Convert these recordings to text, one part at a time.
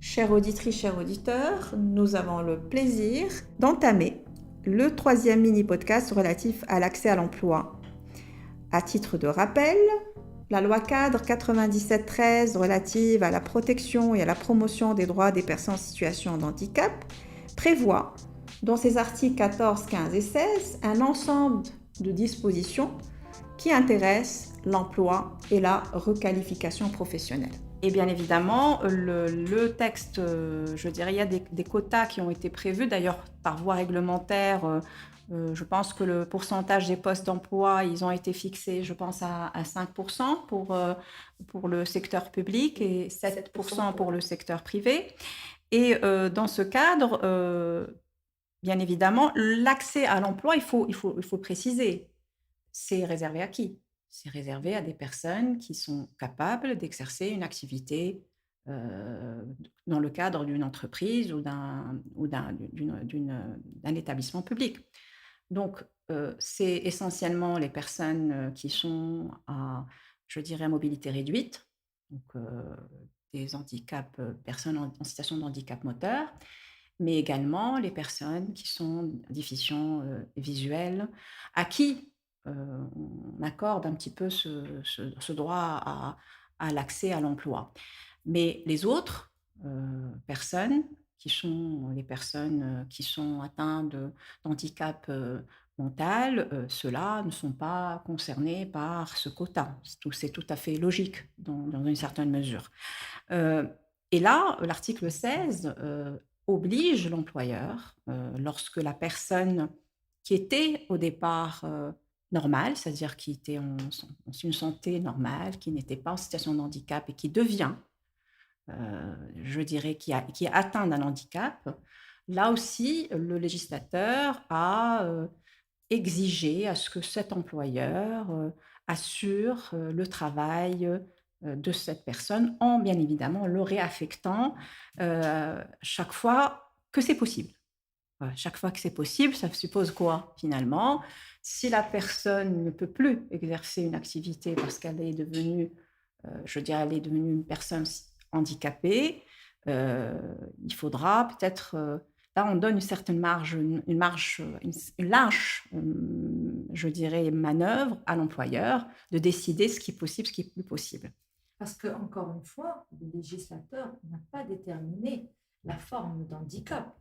Chères auditrices, chers auditeurs, nous avons le plaisir d'entamer le troisième mini-podcast relatif à l'accès à l'emploi. À titre de rappel, la loi cadre 97/13 relative à la protection et à la promotion des droits des personnes en situation de handicap prévoit, dans ses articles 14, 15 et 16, un ensemble de dispositions qui intéressent l'emploi et la requalification professionnelle. Et bien évidemment, le texte, je dirais, il y a des quotas qui ont été prévus, d'ailleurs par voie réglementaire. Je pense que le pourcentage des postes d'emploi, ils ont été fixés, je pense, à 5% pour le secteur public et 7% pour le secteur privé. Et dans ce cadre, bien évidemment, l'accès à l'emploi, il faut préciser, c'est réservé à qui? C'est réservé à des personnes qui sont capables d'exercer une activité dans le cadre d'une entreprise ou d'un établissement public. Donc, c'est essentiellement les personnes qui sont je dirais, à mobilité réduite, donc des handicaps, personnes en situation de handicap moteur, mais également les personnes qui sont déficients visuels, à qui on accorde un petit peu ce droit à l'accès à l'emploi. Mais les autres personnes, qui sont les personnes qui sont atteintes d'handicap mental, ceux-là ne sont pas concernés par ce quota. C'est tout à fait logique dans une certaine mesure. Heu et là, l'article 16 oblige l'employeur, lorsque la personne qui était au départ normale, c'est-à-dire qui était en une santé normale, qui n'était pas en situation de handicap et qui devient, je dirais, qui est atteint d'un handicap, là aussi, le législateur a exigé à ce que cet employeur assure le travail de cette personne en, bien évidemment, le réaffectant chaque fois que c'est possible. Voilà, chaque fois que c'est possible, ça suppose quoi finalement? Si la personne ne peut plus exercer une activité parce qu'elle est devenue, je dirais, elle est devenue une personne handicapée, heu, il faudra peut-être, là on donne une certaine marge, une marge, une large, je dirais, manœuvre à l'employeur de décider ce qui est possible, ce qui est plus possible. Parce que, encore une fois, le législateur n'a pas déterminé la forme d'handicap.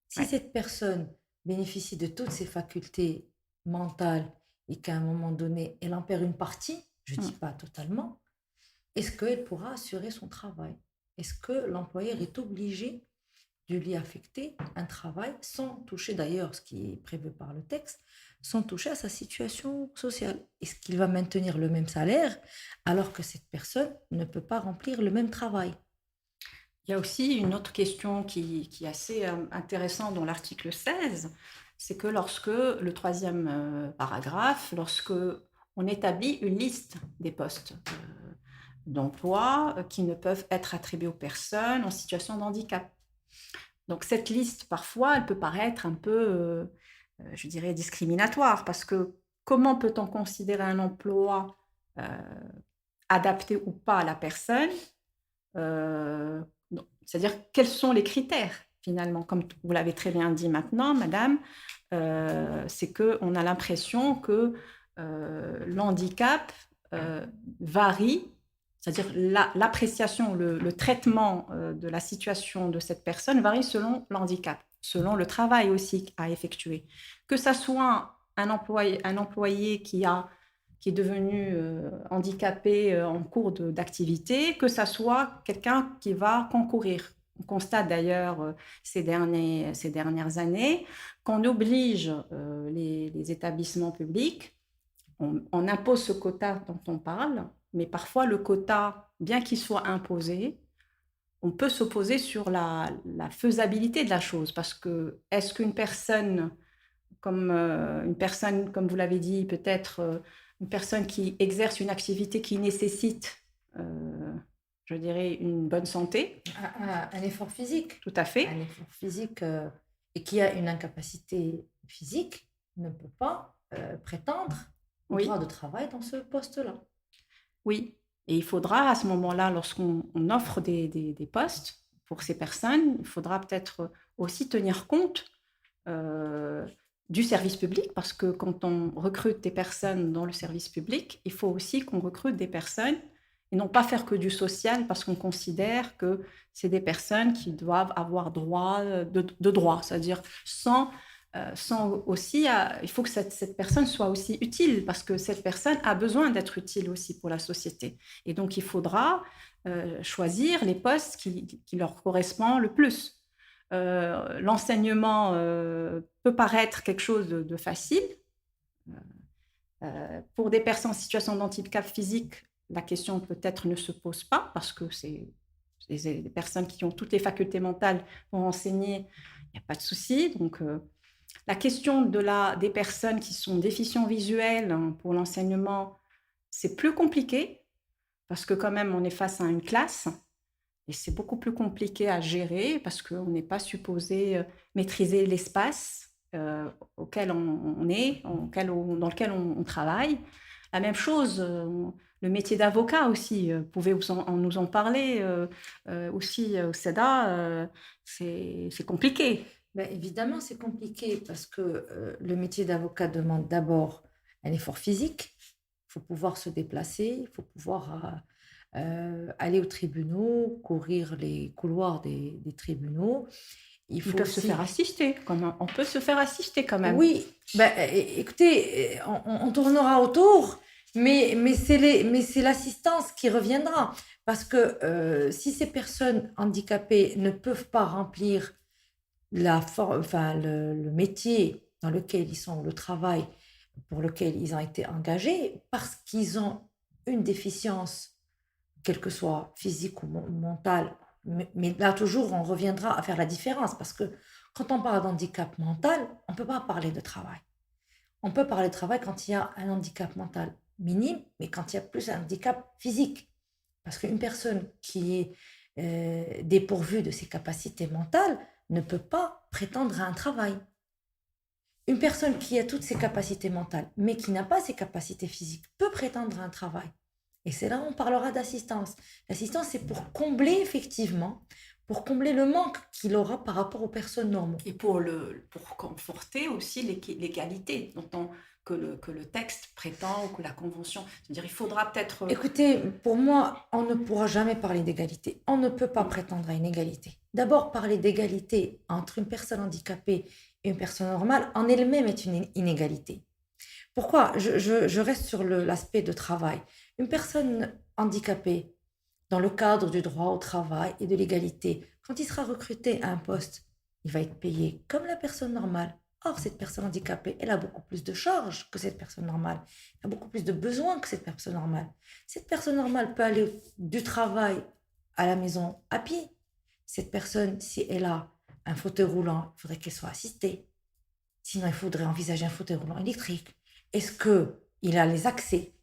Si Ouais. cette personne bénéficie de toutes ses facultés mentales et qu'à un moment donné, elle en perd une partie, je ne dis Mmh. pas totalement, est-ce qu'elle pourra assurer son travail? Est-ce que l'employeur est obligé de lui affecter un travail sans toucher d'ailleurs, ce qui est prévu par le texte, sans toucher à sa situation sociale? Est-ce qu'il va maintenir le même salaire alors que cette personne ne peut pas remplir le même travail? Il y a aussi une autre question qui est assez intéressante dans l'article 16, c'est que lorsque le troisième paragraphe, lorsque on établit une liste des postes d'emploi qui ne peuvent être attribués aux personnes en situation de handicap. Donc cette liste, parfois, elle peut paraître un peu, je dirais, discriminatoire, parce que comment peut-on considérer un emploi euh, adapté ou pas à la personne? Non, c'est-à-dire quels sont les critères finalement? Comme vous l'avez très bien dit maintenant, madame, c'est qu'on a l'impression que l'handicap varie, c'est-à-dire l'appréciation, le traitement de la situation de cette personne varie selon l'handicap, selon le travail aussi à effectuer. Que ça soit un employé qui est devenu handicapé en cours d'activité, que ça soit quelqu'un qui va concourir. On constate d'ailleurs ces dernières années qu'on oblige les établissements publics, on impose ce quota dont on parle, mais parfois le quota, bien qu'il soit imposé, on peut s'opposer sur la faisabilité de la chose, parce que est-ce qu'une personne une personne, comme vous l'avez dit, peut-être une personne qui exerce une activité qui nécessite, je dirais, une bonne santé, Un effort physique. tout à fait. Un effort physique et qui a une incapacité physique ne peut pas prétendre au droit Oui, de travail dans ce poste-là. oui. Et il faudra à ce moment-là, lorsqu'on offre des postes pour ces personnes, il faudra peut-être aussi tenir compte heu, du service public parce que quand on recrute des personnes dans le service public, il faut aussi qu'on recrute des personnes et non pas faire que du social parce qu'on considère que c'est des personnes qui doivent avoir droit, de droit. C'est-à-dire sans aussi il faut que cette personne soit aussi utile parce que cette personne a besoin d'être utile aussi pour la société et donc il faudra, choisir les postes qui leur correspond le plus. L'enseignement, peut paraître quelque chose de facile. Pour des personnes en situation de handicap physique, la question peut-être ne se pose pas parce que c'est des personnes qui ont toutes les facultés mentales pour enseigner, il y a pas de souci. Donc, la question des personnes qui sont déficients visuels, hein, pour l'enseignement, c'est plus compliqué parce que quand même on est face à une classe et c'est beaucoup plus compliqué à gérer parce qu'on n'est pas supposé, maîtriser l'espace, auquel on est, dans lequel on travaille. La même chose, le métier d'avocat aussi, pouvez nous en parler, aussi, au CEDA, c'est compliqué. Ben, évidemment, c'est compliqué parce que le métier d'avocat demande d'abord un effort physique. Il faut pouvoir se déplacer, il faut pouvoir aller aux tribunaux, courir les couloirs des tribunaux. Il Ils faut peuvent se faire aussi... assister quand même. On peut se faire assister quand même. Oui, ben, écoutez, on tournera autour, mais c'est l'assistance qui reviendra. Parce que si ces personnes handicapées ne peuvent pas remplir enfin, le métier dans lequel ils sont, le travail pour lequel ils ont été engagés, parce qu'ils ont une déficience, quelle que soit physique ou mentale, mais là toujours on reviendra à faire la différence, parce que quand on parle d'handicap mental, on ne peut pas parler de travail. On peut parler de travail quand il y a un handicap mental minime, mais quand il y a plus un handicap physique. Parce qu'une personne qui est dépourvue de ses capacités mentales ne peut pas prétendre à un travail. Une personne qui a toutes ses capacités mentales, mais qui n'a pas ses capacités physiques, peut prétendre à un travail. Et c'est là où on parlera d'assistance. L'assistance, c'est pour combler effectivement, pour combler le manque qu'il aura par rapport aux personnes normaux. Et pour conforter aussi l'égalité que le texte prétend ou que la convention. C'est-à-dire, il faudra peut-être. Écoutez, pour moi, on ne pourra jamais parler d'égalité. On ne peut pas prétendre à une égalité. D'abord, parler d'égalité entre une personne handicapée et une personne normale en elle-même est une inégalité. Pourquoi je reste sur l'aspect de travail. Une personne handicapée, dans le cadre du droit au travail et de l'égalité, quand il sera recruté à un poste, il va être payé comme la personne normale. Or, cette personne handicapée, elle a beaucoup plus de charges que cette personne normale. Elle a beaucoup plus de besoins que cette personne normale. Cette personne normale peut aller du travail à la maison à pied. Cette personne, si elle a un fauteuil roulant, il faudrait qu'elle soit assistée. Sinon, il faudrait envisager un fauteuil roulant électrique. Est-ce qu'il a les accès?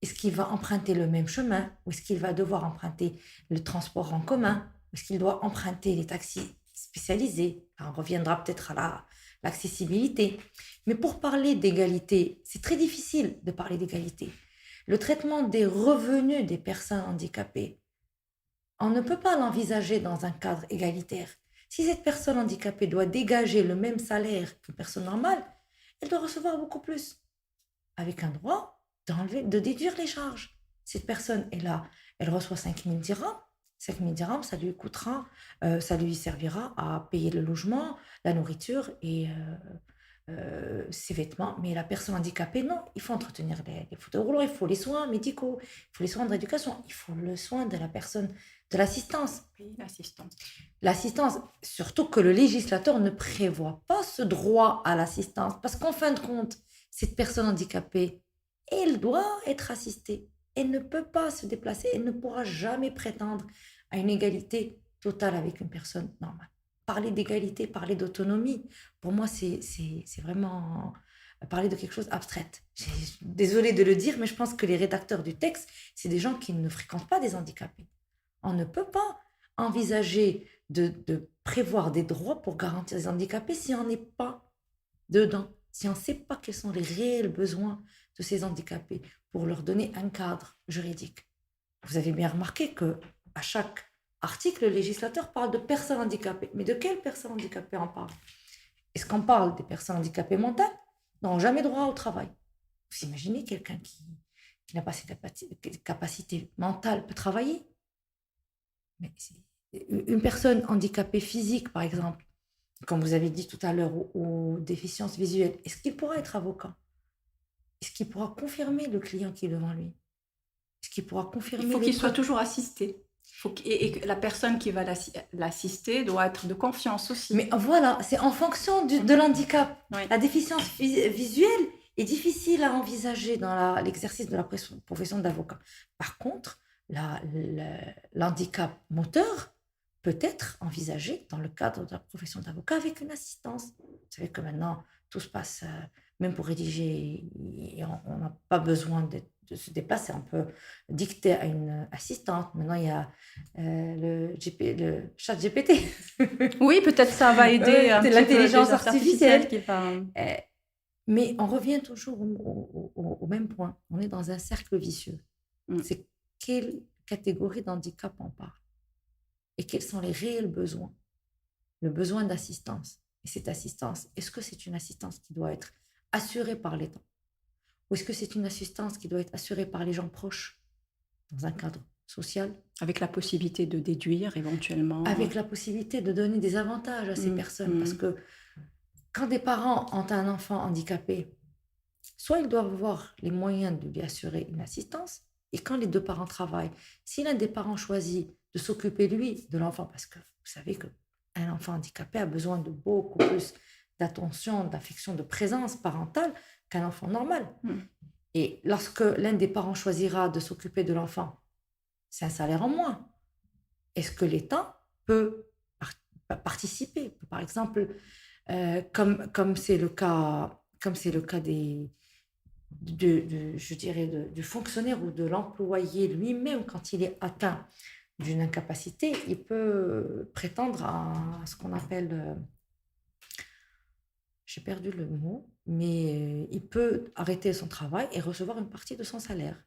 Est-ce qu'il va emprunter le même chemin? Ou est-ce qu'il va devoir emprunter le transport en commun? Ou est-ce qu'il doit emprunter les taxis spécialisés? On reviendra peut-être à l'accessibilité. Mais pour parler d'égalité, c'est très difficile de parler d'égalité. Le traitement des revenus des personnes handicapées, on ne peut pas l'envisager dans un cadre égalitaire. Si cette personne handicapée doit dégager le même salaire qu'une personne normale, elle doit recevoir beaucoup plus, avec un droit de déduire les charges. Cette personne est là, elle reçoit 5 000 dirhams. 5 000 dirhams, ça lui coûtera, ça lui servira à payer le logement, la nourriture et ses vêtements. Mais la personne handicapée, non, il faut entretenir les fauteuils roulants, il faut les soins médicaux, il faut les soins de l'éducation, il faut le soin de la personne, de l'assistance. Oui, l'assistance. L'assistance, surtout que le législateur ne prévoit pas ce droit à l'assistance, parce qu'en fin de compte, cette personne handicapée, elle doit être assistée. Elle ne peut pas se déplacer, elle ne pourra jamais prétendre à une égalité totale avec une personne normale. Parler d'égalité, parler d'autonomie, pour moi, c'est vraiment parler de quelque chose d'abstrait. Désolée de le dire, mais je pense que les rédacteurs du texte, c'est des gens qui ne fréquentent pas des handicapés. On ne peut pas envisager de prévoir des droits pour garantir les handicapés si on n'est pas dedans, si on ne sait pas quels sont les réels besoins de ces handicapés pour leur donner un cadre juridique. Vous avez bien remarqué que à chaque article, le législateur parle de personnes handicapées. Mais de quelles personnes handicapées on parle? Est-ce qu'on parle des personnes handicapées mentales? N'ont jamais droit au travail. Vous imaginez quelqu'un qui n'a pas ces capacités mentales peut travailler? Mais une personne handicapée physique, par exemple, comme vous avez dit tout à l'heure, ou déficience visuelle, est-ce qu'il pourra être avocat? Est-ce qu'il pourra confirmer le client qui est devant lui? Est-ce qu'il pourra Il confirmer faut les qu'il soit preuves? toujours assisté. Et que la personne qui va l'assister doit être de confiance aussi. Mais voilà, c'est en fonction de Mhm. l'handicap. Oui. La déficience visuelle est difficile à envisager dans l'exercice de la profession d'avocat. Par contre, l'handicap moteur peut être envisagé dans le cadre de la profession d'avocat avec une assistance. Vous savez que maintenant, tout se passe, même pour rédiger, on n'a pas besoin de se déplacer. On peut dicter à une assistante. Maintenant, il y a le chat GPT. Oui, peut-être ça va aider un C'est petit peu l'intelligence l'intelligence artificielle artificielle. qui va. Euh, mais on revient toujours au même point. On est dans un cercle vicieux. Mm. C'est quelle catégorie d'handicap on parle et quels sont les réels besoins. Le besoin d'assistance. Et cette assistance, est-ce que c'est une assistance qui doit être assurée par l'État? Ou est-ce que c'est une assistance qui doit être assurée par les gens proches dans un cadre social, Avec la possibilité de déduire éventuellement. avec la possibilité de donner des avantages à ces personnes? Parce que quand des parents ont un enfant handicapé, soit ils doivent avoir les moyens de lui assurer une assistance, et quand les deux parents travaillent, si l'un des parents choisit de s'occuper, lui, de l'enfant, parce que vous savez qu'un enfant handicapé a besoin de beaucoup plus d'attention, d'affection, de présence parentale qu'un enfant normal. Mm. Et lorsque l'un des parents choisira de s'occuper de l'enfant, c'est un salaire en moins. Est-ce que l'État peut participer? Par exemple, comme c'est le cas, je dirais, du fonctionnaire ou de l'employé lui-même, quand il est atteint d'une incapacité, il peut prétendre à ce qu'on appelle, j'ai perdu le mot, mais il peut arrêter son travail et recevoir une partie de son salaire.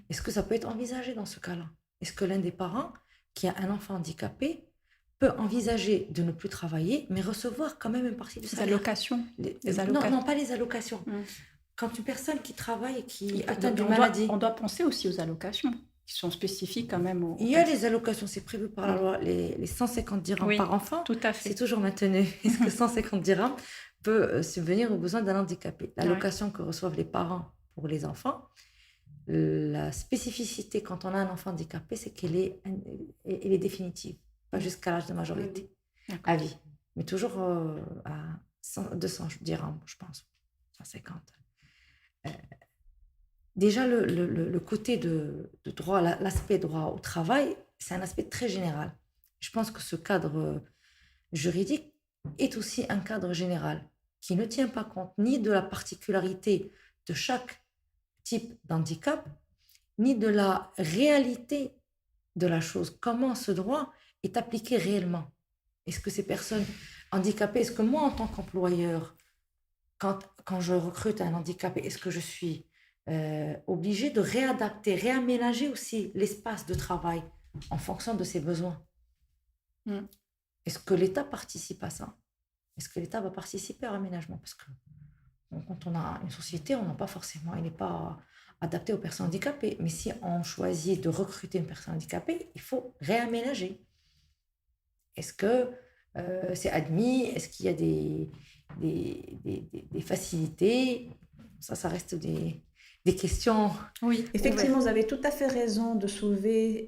Est-ce que ça peut être envisagé dans ce cas-là? Est-ce que l'un des parents qui a un enfant handicapé peut envisager de ne plus travailler, mais recevoir quand même une partie du Les salaire? allocations. Non, pas les allocations. Quand une personne qui travaille et qui atteint d'une On maladie, doit penser aussi aux allocations qui sont spécifiques quand même. il y a les allocations, c'est prévu par la loi, les 150 dirhams Oui, par enfant, tout à fait. c'est toujours maintenu. Est-ce que 150 dirhams peut subvenir aux besoins d'un handicapé? L'allocation que reçoivent les parents pour les enfants, la spécificité quand on a un enfant handicapé, c'est qu'elle est définitive, pas jusqu'à l'âge de majorité, à vie. Mais toujours à 200 dirhams, je pense, 150. Déjà, le côté de droit, l'aspect droit au travail, c'est un aspect très général. Je pense que ce cadre juridique est aussi un cadre général qui ne tient pas compte ni de la particularité de chaque type d'handicap, ni de la réalité de la chose. Comment ce droit est appliqué réellement? Est-ce que ces personnes handicapées, est-ce que moi, en tant qu'employeur, quand je recrute un handicapé, est-ce que je suis obligée de réadapter, réaménager aussi l'espace de travail en fonction de ses besoins? Est-ce que l'État participe à ça? Est-ce que l'État va participer à l'aménagement? Parce que quand on a une société, on n'a pas forcément, elle n'est pas adaptée aux personnes handicapées. Mais si on choisit de recruter une personne handicapée, il faut réaménager. Est-ce que c'est admis? Est-ce qu'il y a des facilités? Ça reste des questions. Oui, effectivement, vous avez tout à fait raison de soulever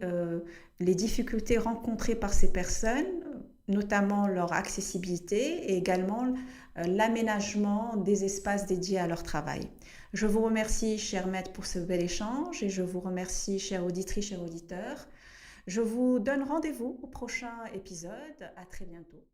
les difficultés rencontrées par ces personnes, notamment leur accessibilité et également l'aménagement des espaces dédiés à leur travail. Je vous remercie, cher maître, pour ce bel échange et je vous remercie, chère auditrice, chers auditeurs. Je vous donne rendez-vous au prochain épisode. À très bientôt.